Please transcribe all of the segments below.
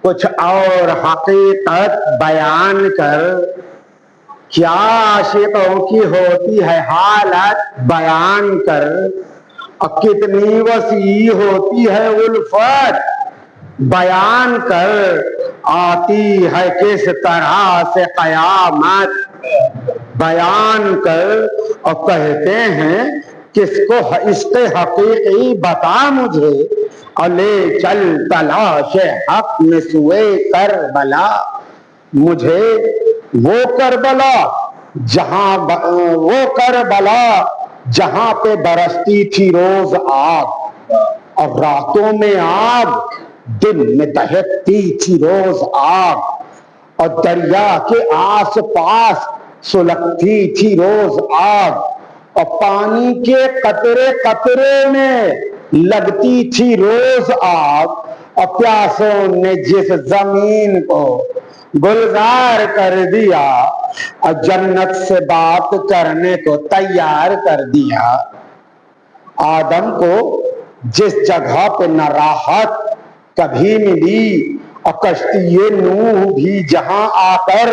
کچھ اور حقیقت بیان کر، کیا عاشقوں کی ہوتی ہے حالت بیان کر، اور کتنی وسیع ہوتی ہے الفت بیان کر، آتی ہے کس طرح سے قیامت بیان کر، اور کہتے ہیں کس کو عشق حقیقی بتا مجھے، اور لے چل تلاش حق میں سوئے کربلا، مجھے وہ کربلا جہاں پہ برستی تھی روز آگ، اور راتوں میں آگ دن میں دہکتی تھی روز آگ، اور دریا کے آس پاس سلگتی تھی روز آگ، اور پانی کے قطرے قطرے میں لگتی تھی روز آگ، اور پیاسوں نے جس زمین کو گلزار کر دیا، اور جنت سے بات کرنے کو تیار کر دیا۔ آدم کو جس جگہ پہ نہ راحت کبھی ملی، اور کشتی نوح بھی جہاں آ کر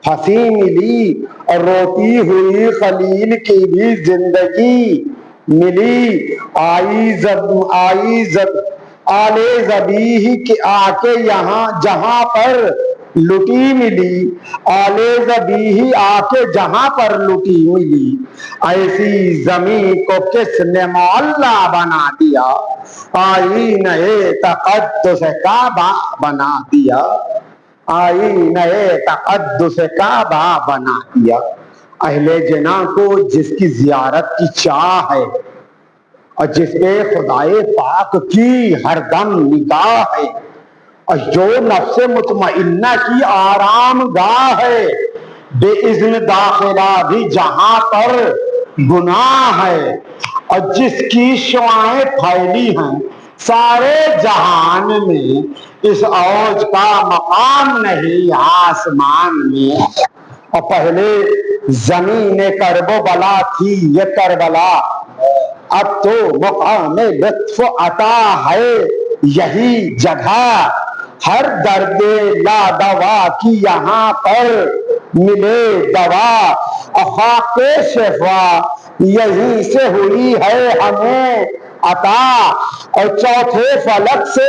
پھنسی ملی، اور روتی ہوئی خلیل کی بھی زندگی ملی، آلے ذبیح کے آ کے یہاں جہاں پر لٹی ملی، آلے ذبیح آ کے جہاں پر لٹی ملی، ایسی زمین کو کس نے معلّہ بنا دیا، آئینہ تقدس کعبہ بنا دیا، آئینہ تقدس کعبہ بنا دیا۔ اہل جناں کو جس کی زیارت کی چاہ ہے، اور جس پہ خدائے پاک کی ہر دم نگاہ ہے، اور جو نفس مطمئنہ کی آرام گاہ ہے، بے اذن داخلہ بھی جہاں پر گناہ ہے، اور جس کی شعاعیں پھیلی ہیں سارے جہان میں، اس اوج کا مقام نہیں آسمان میں۔ اور پہلے زمین کرب و بلا تھی یہ کربلا، اب تو مقام لطف عطا ہے یہی جگہ، ہر درد لا دوا کی یہاں پر ملے دوا، اور خاک شفا یہیں سے ہوئی ہے ہمیں عطا، اور چوتھے فلک سے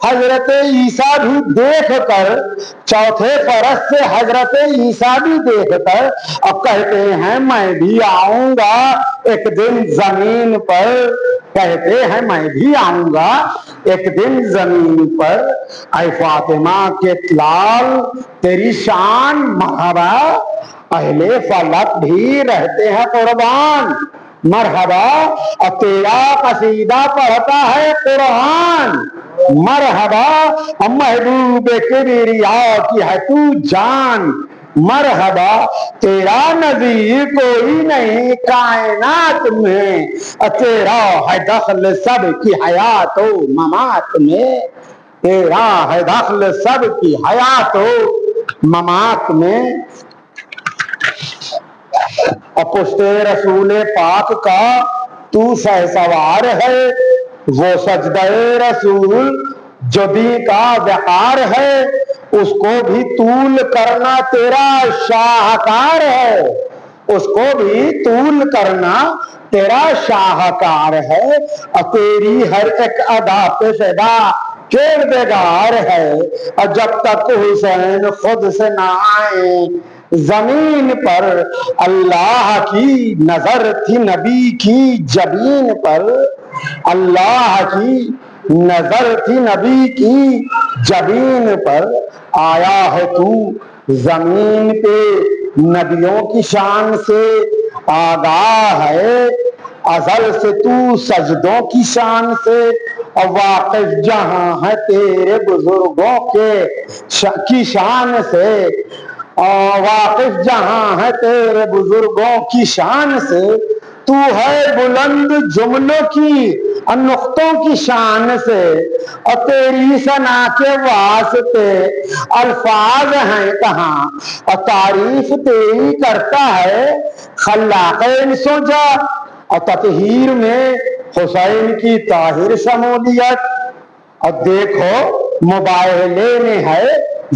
حضرت عیسیٰ بھی دیکھ کر، چوتھے فرش سے حضرت عیسیٰ بھی دیکھ کر، اور کہتے ہیں میں بھی آؤں گا ایک دن زمین پر، کہتے ہیں میں بھی آؤں گا ایک دن زمین پر، اے فاطمہ کے لال تیری شان مرحبا، اہل فلک بھی رہتے ہیں قربان مرحبا، اور تیرا قصیدہ پڑھتا ہے قرآن مرحبا، اور محبوب کبریا کی ہے تو جان مرحبا، تیرا نظیر کوئی نہیں کائنات میں، اور تیرا ہے دخل سب کی حیات و ممات میں، تیرا ہے دخل سب کی حیات و ممات میں۔ اور پشت رسول پاک کا تو شہسوار ہے، وہ سجدہ رسول جو دی کا وقار ہے، اس کو بھی طول کرنا تیرا شاہکار ہے، اس کو بھی طول کرنا تیرا شاہکار ہے، اور تیری ہر ایک ادا پہ فدا کردگار ہے، اور جب تک حسین خود سے نہ آئے زمین پر، اللہ کی نظر تھی نبی کی جبین پر، اللہ کی نظر تھی نبی کی جبین پر، آیا ہے تو زمین پہ نبیوں کی شان سے آگاہ ہے، ازل سے تو سجدوں کی شان سے، اور واقف جہاں ہے تیرے بزرگوں کی شان سے، اور واقف جہاں ہے تیرے بزرگوں کی شان سے، تو ہے بلند جملوں کی اور نقطوں کی شان سے، اور تیری ثنا کے واسطے الفاظ ہیں کہاں، اور تعریف تیری کرتا ہے خلاق انس و جان، اور تطہیر میں حسین کی طاہر شمولیت، اور دیکھو مباہلے میں ہے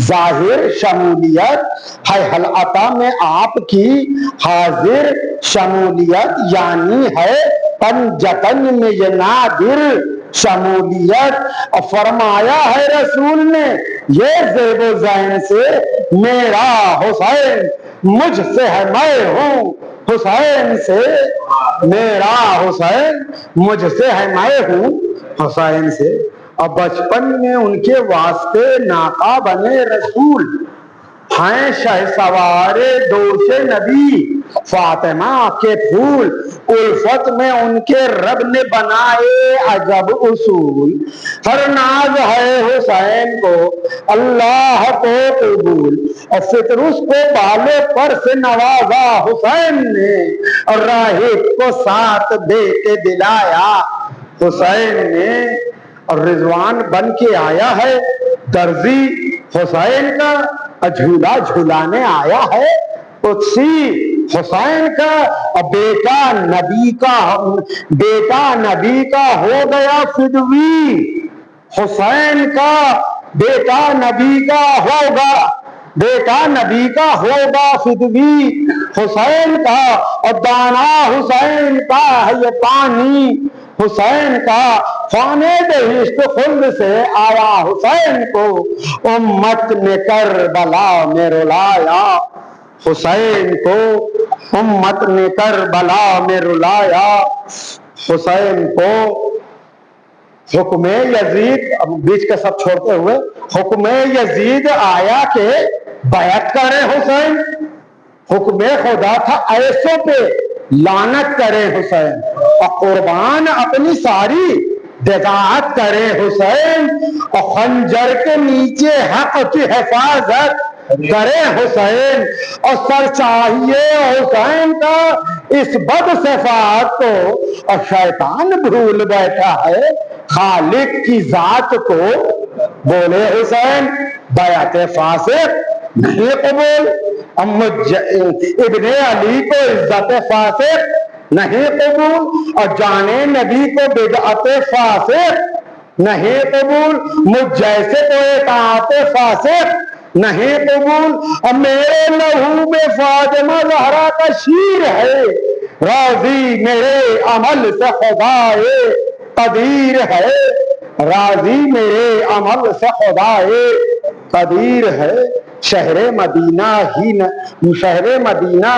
ظاہر شمولیت، ہے حلقہ میں آپ کی حاضر شمولیت، یعنی ہے پنجتن میں یہ نادر شمولیت۔ اور فرمایا ہے رسول نے یہ زیب و زین سے میرا حسین، مجھ سے ہے میں ہوں حسین سے میرا حسین، مجھ سے ہے میں ہوں حسین سے۔ اور بچپن میں ان کے واسطے ناقہ بنے رسول، ہیں شہ سوار دوش نبی فاطمہ کے پھول، الفت میں ان کے رب نے بنائے عجب اصول، ہر ناز ہے حسین کو اللہ کو قبول، اور فطرس کو بالے پر سے نوازا حسین نے، اور راہب کو ساتھ دے کے دلایا حسین نے، اور رضوان بن کے آیا ہے درزی حسین کا، جھولا جھولانے آیا ہے قدسی حسین کا، اور بیٹا نبی کا ہو گیا فدوی حسین کا، بیٹا نبی کا ہوگا فدوی حسین کا، اور دانا حسین کا ہے یہ پانی حسین کا، خانے بہشت خلد سے آیا حسین کو امت نے کربلا میں رلایا حسین کو، امت نے کربلا میں رلایا حسین کو۔ حکم یزید، اب بیچ کا سب چھوڑتے ہوئے، حکم یزید آیا کہ بیعت کرے حسین، حکم خدا تھا ایسوں پہ لعنت کرے حسین، اور قربان اپنی ساری بضاعت کرے حسین، اور خنجر کے نیچے حق کی حفاظت کرے حسین، اور سر چاہیے حسین کا اس بد صفات کو، اور شیطان بھول بیٹھا ہے خالق کی ذات کو، بولے حسین بیعت فاسق نہیں قبول، ابن علی کو عزت فاسق نہیں قبول، اور جانے نبی کو بدعت فاسق نہیں قبول، مجھ جیسے کو اطاعت فاسق نہیں قبول، اور میرے لہو میں فاطمہ زہرا کا شیر ہے، راضی میرے عمل سے خدائے قدیر ہے، راضی میرے عمل سے خدائے قدیر ہے۔ شہر مدینہ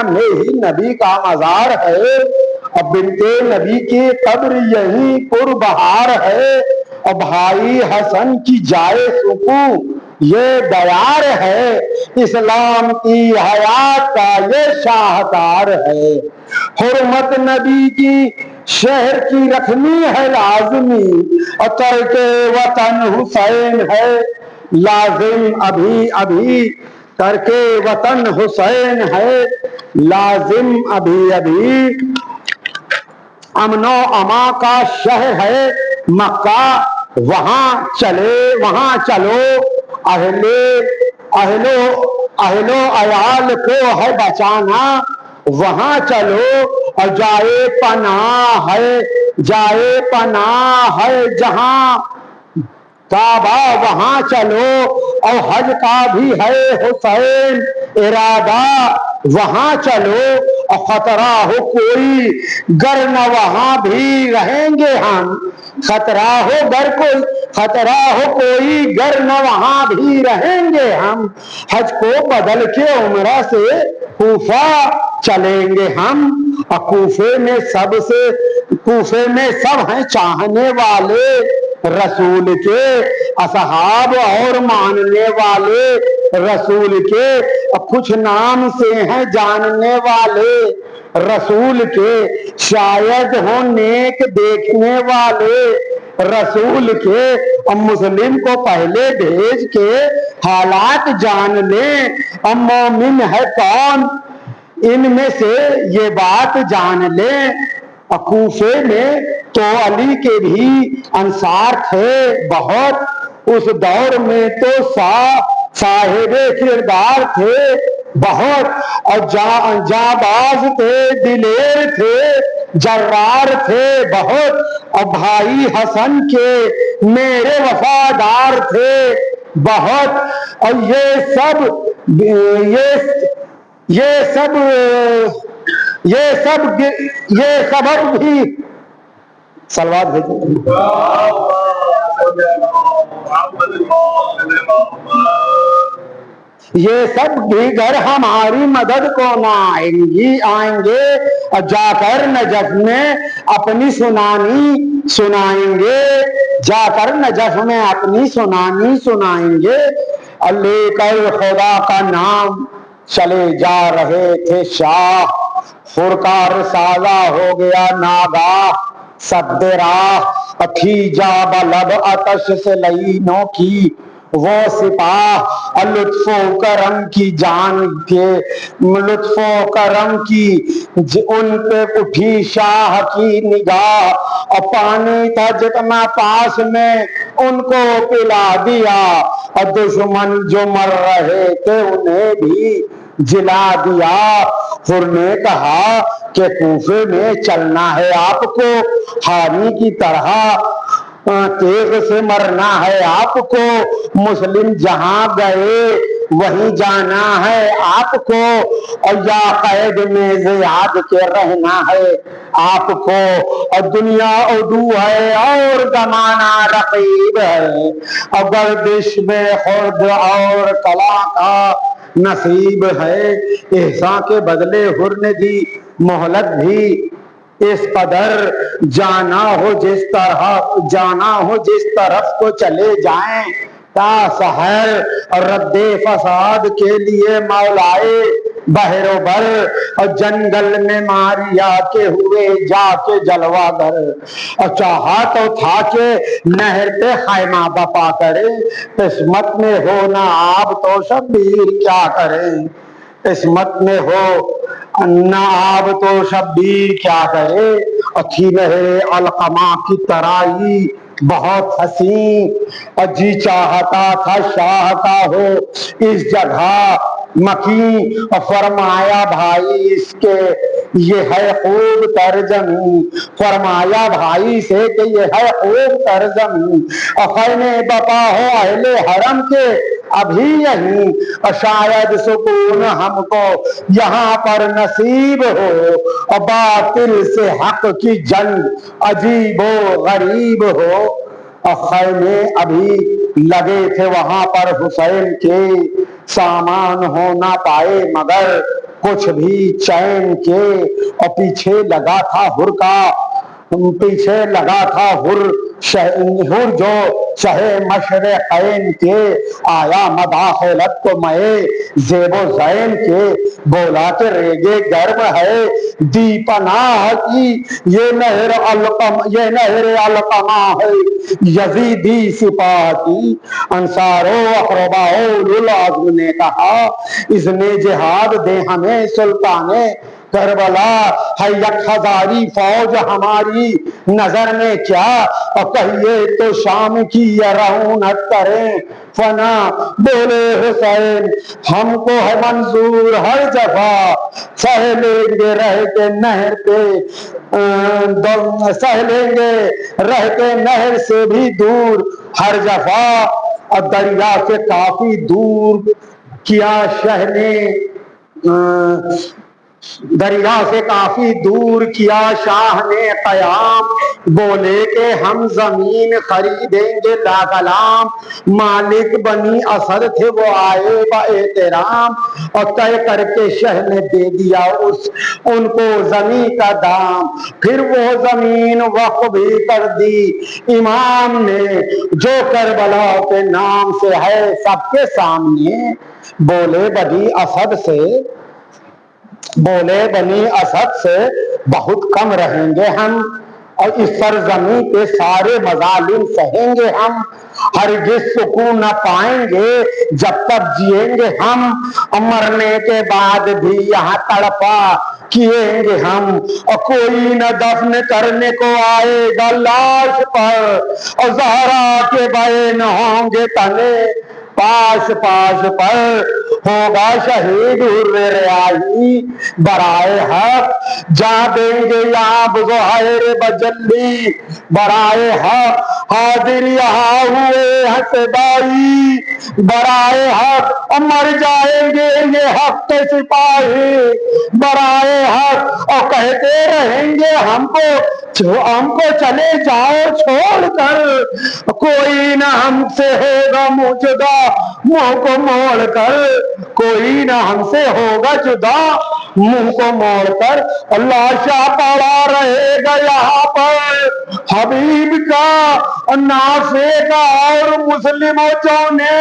میں ہی نبی کا مزار ہے، اور بنت نبی کی قبر یہیں پربہار ہے، اور بھائی حسن کی جائے سکون یہ دیار ہے، اسلام کی حیات کا یہ شاہکار ہے، حرمت نبی کی شہر کی رکھنی ہے لازمی، اور ترک وطن حسین ہے لازم ابھی ترک وطن حسین ہے لازم ابھی، امن و اما کا شہر ہے مکہ، وہاں چلو اہل و عیال کو ہے بچانا، وہاں چلو، اور جائے پناہ ہے جہاں کعبہ وہاں چلو، اور حج کا بھی ہے حسین ارادہ وہاں چلو، اور خطرہ ہو کوئی گر نہ وہاں بھی رہیں گے ہم، خطرہ ہو کوئی گر نہ وہاں بھی رہیں گے ہم، حج کو بدل کے عمرہ سے کوفہ چلیں گے ہم، اور کوفے میں سب ہیں چاہنے والے رسول کے، اصحاب اور ماننے والے رسول کے، اور کچھ نام سے ہیں جاننے والے رسول کے، شاید ہوں نیک دیکھنے والے رسول کے، اور مسلم کو پہلے بھیج کے حالات جان لیں، اور مومن ہے کون ان میں سے یہ بات جان لیں، اور کوفے میں تو علی کے بھی انصار تھے بہت، اس دور میں تو صاحب کردار تھے بہت، اور جانباز تھے دلیر تھے جرار تھے بہت، اور بھائی حسن کے میرے وفادار تھے بہت، اور یہ سب سبب بھی سلوات بھیجو۔ یہ سب دیگر ہماری مدد کو نہ آئیں گے، اور جا کر نجف میں اپنی سنانی سنائیں گے، جا کر نجف میں اپنی سنانی سنائیں گے، اور لے کر خدا کا نام چلے جا رہے تھے شاہ، خرکار سازا ہو گیا ناگاہ سد راہ، تھی جا بلب آتش سے لعینوں کی وہ سپاہ، لطف و کرم کی جان کے لطف و کرم کی ان پہ اٹھی شاہ کی نگاہ، اور پانی تھا جتنا پاس میں ان کو پلا دیا، اور دشمن جو مر رہے تھے انہیں بھی جلا دیا۔ حر نے کہا کہ کوفے میں چلنا ہے آپ کو، ہانی کی طرح تیغ سے مرنا ہے آپ کو، مسلم جہاں گئے وہیں جانا ہے آپ کو، اور یا قید میں زیاد کے رہنا ہے آپ کو، اور دنیا عدو ہے اور زمانہ رقیب ہے، اور گردش میں خرد اور کلا کا نصیب ہے۔ احسان کے بدلے حر نے دی مہلت بھی اس قدر، جانا ہو جس طرف کو چلے جائیں تا سحر، اور رد فساد کے لیے مولائے بحر و بر، اور جنگل میں ماریا کے ہوئے جا کے جلوہ گر، اور چاہا تو تھا کہ نہر پہ خیمہ بپا کرے، قسمت میں ہو نہ آب تو شبیر کیا کرے، قسمت میں ہو نہ آب تو شبیر کیا کرے، اور تھی نہر علقمہ کی ترائی بہت حسین، اور جی چاہتا تھا شاہ کا ہو اس جگہ مکین، اور فرمایا بھائی اس کے یہ ہے خوب تر زمین، فرمایا بھائی سے کہ یہ ہے خوب تر زمین، اور خیمے بپا ہو اہل حرم کے ابھی یہیں، اور شاید سکون ہم کو یہاں پر نصیب ہو، اور باطل سے حق کی جنگ عجیب و غریب ہو، اور خیمے ابھی لگے تھے وہاں پر حسین کے، سامان ہو نہ پائے مگر کچھ بھی چین کے، اور پیچھے لگا تھا حر جو شہ مشرقین کے، آیا مداخلت کو میں زیب و زین کے، بولا کہ ریگے گرم ہے دی پناہ کی، یہ نہر علقمہ ہے یزیدی سپاہ کی، انصارو اقرباء اولو العزم نے کہا اذن جہاد دے ہمیں سلطان کربلا، ہے یک ہزاری فوج ہماری نظر میں کیا، اور کہیے تو شام کی یہ رعونت کریں فنا، بولے حسین ہم کو ہے منظور ہر جفا، سہ لیں گے رہ کے نہر پہ سہ لیں گے رہ کے نہر سے بھی دور ہر جفا، اور دریا سے کافی دور کیا شہ نے دریا سے کافی دور کیا شاہ نے قیام، بولے کہ ہم زمین خریدیں گے لاکلام، مالک بنی اسد تھے وہ آئے با احترام، اور طے کر کے شہ نے دے دیا ان کو زمین کا دام، پھر وہ زمین وقف بھی کر دی امام نے، جو کربلا کے نام سے ہے سب کے سامنے، بولے بنی اسد سے بہت کم رہیں گے ہم، اور اس سرزمین کے سارے مظالم سہیں گے ہم، ہرگز سکون نہ پائیں گے جب تک جیئیں گے ہم، اور مرنے کے بعد بھی یہاں تڑپا کییں گے ہم، اور کوئی نہ دفن کرنے کو آئے گا لاش پر، اور زہرا کے بین ہوں گے تنے پاس پاس پر ہوگا شہید حر ریاحی برائے حق، جا دیں گے یہاں بظاہر بجلی برائے حق، حاضر یہاں ہوئے حسدائی برائے حق، مر جائیں گے یہ حق کے سپاہی برائے حق، اور کہتے رہیں گے ہم کو چلے جاؤ چھوڑ کر، کوئی نہ ہم سے ہوگا جدا منہ کو موڑ کر، کوئی نہ ہم سے ہوگا جدا منہ کو موڑ کر، لاشا پڑا رہے گا یہاں پر حبیب کا نافع کا اور مسلموں چونے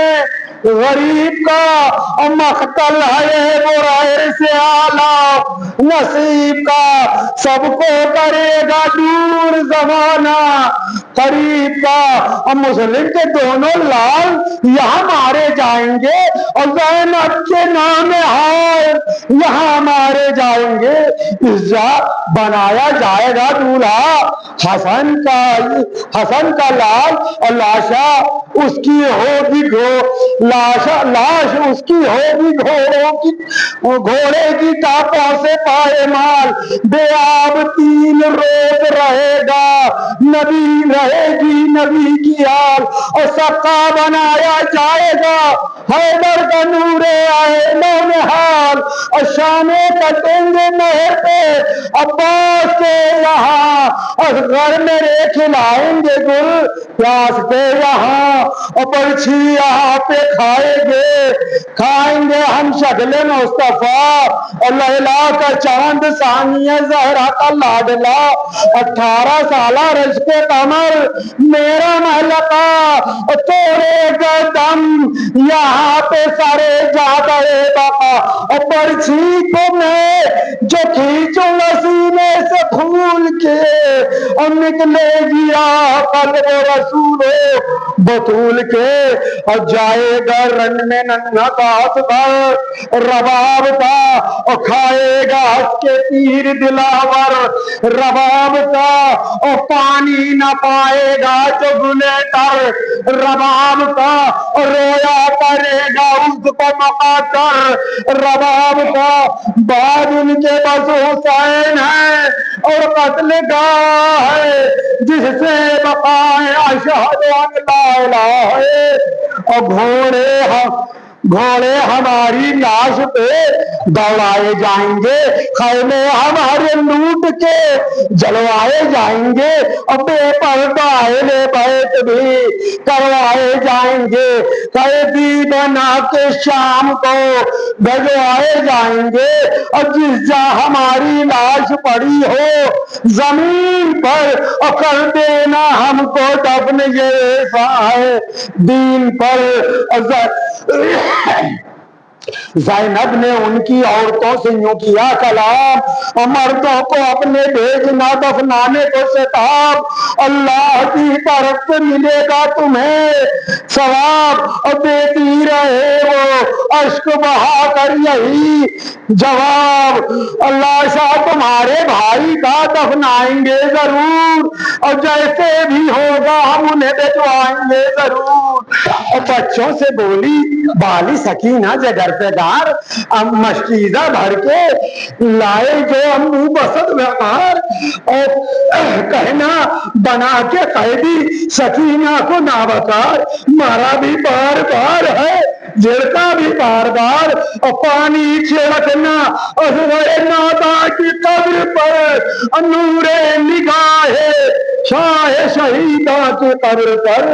غریب کا مقتل ہے برائے سے اعلیٰ نصیب کا، سب کو کرے گا دور زمانہ قریب کا، مسلم کے دونوں لال یہاں مارے جائیں گے اور زینب کے نام حال یہاں مارے جائیں گے، بنایا جائے گا دولہا حسن کا لال، اور لاشا اس کی ہوگی لاش اس کی ہوگی گھوڑے کی ٹاپوں سے پائے مال، بے آب 3 روز رہے گا نبی، رہے گی نبی کی آل، اور سقا بنایا جائے گا حیدر کا نور آئے نونہال، اور شامیں کٹیں گے نہر پہ عباس کے یہاں، اور گھر میرے کھلائیں گے گل پیاس پہ یہاں، اور برچھی یہاں پہ کھائیں گے ہم شکل مصطفیٰ، اور لیلا کا چاند ثانیہ زہرا کا لاڈلا، 18 سالہ رشک قمر میرا محلقہ، توڑے گا دم یہاں پہ سارے جاتا ہے بقا، اور برچھی کو میں جو کھینچوں گا سینے سے پھول کے، اور نکلے گی قلب رسول بطول کے، اور جائے گا رن میں ننھا ہاتھ بھر رباب کا، اور کھائے گا ہنس کے تیر دلاور رباب کا، اور پانی نہ پائے گا جو گلے تر رباب کا، اور رویا کرے گا اس کو مقا کر رباب کا، بعد ان کے بس حسین ہے اور قتل گاہ ہے جس سے بقائے اشہد ان لا الہ ہے، اور گھوڑے ہماری لاش پہ دوڑائے جائیں گے، خیمے ہمارے لوٹ کے جلوائے جائیں گے، اور بے پردہ اہل بیت بھی کروائے جائیں گے، قیدی بنا کے شام کو بھجوائے جائیں گے، اور جس جا ہماری لاش پڑی ہو زمین پر، اور کر دینا ہم کو دفن یہ ہے دین پر۔ زینب نے ان کی عورتوں سے یوں کیا کلام، اور مردوں کو اپنے بھیجنا دفنانے کو شتاب، اللہ کی طرف سے ملے گا تمہیں ثواب، اور دیتی رہے وہ اشک بہا کر یہی جواب، اللہ شاہ تمہارے بھائی کا دفنائیں گے ضرور، اور جیسے بھی ہوگا ہم انہیں بھجوائیں گے ضرور۔ اور بچوں سے بولی بالی سکینہ جگر پہ دار، مشکیزہ بھر کے لائے جو امو بسط وقار، اور کہنا بنا کے قیدی سکینہ کو نابکار، مارا بھی بار بار ہے جھڑکا بھی بار بار، اور پانی چھڑکنا اصغر نادا کی قبر پر، نور نگاہ شاہ شہیدہ کی قبر پر،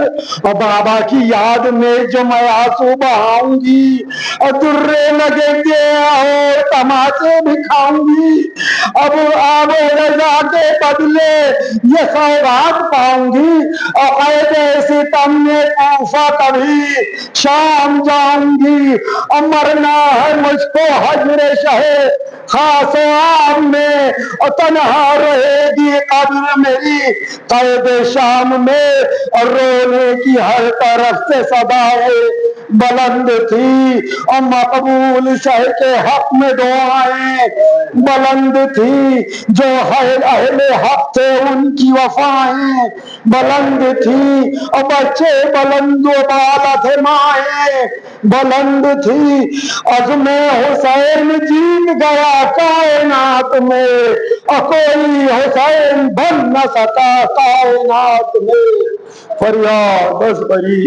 اور بابا کی یاد میں جو میں آنسو بہاؤں گی، اور درے لگیں گے اور تماچے بھی کھاؤں گی، اب آب رضا کے بدلے یہ خیرات پاؤں گی، اور قید ستم میں کوفہ کبھی شام جاؤں گی، اور مرنا ہے مجھ کو حجر شہ خاص و عام میں، اور تنہا رہے گی قبر میری قید شام میں، اور رونے کی ہر طرف سے صدائے بلند تھی، اور مقبول شہ کے حق میں دعائیں بلند تھی، جو اہل حق تھے ان کی وفائیں بلند تھی، اور بچے بلند و بالا تھے مائیں بلند تھی، عزم حسین جیت گیا کائنات میں، اور کوئی حسین بن نہ سکا کائنات میں، فریاد بس بری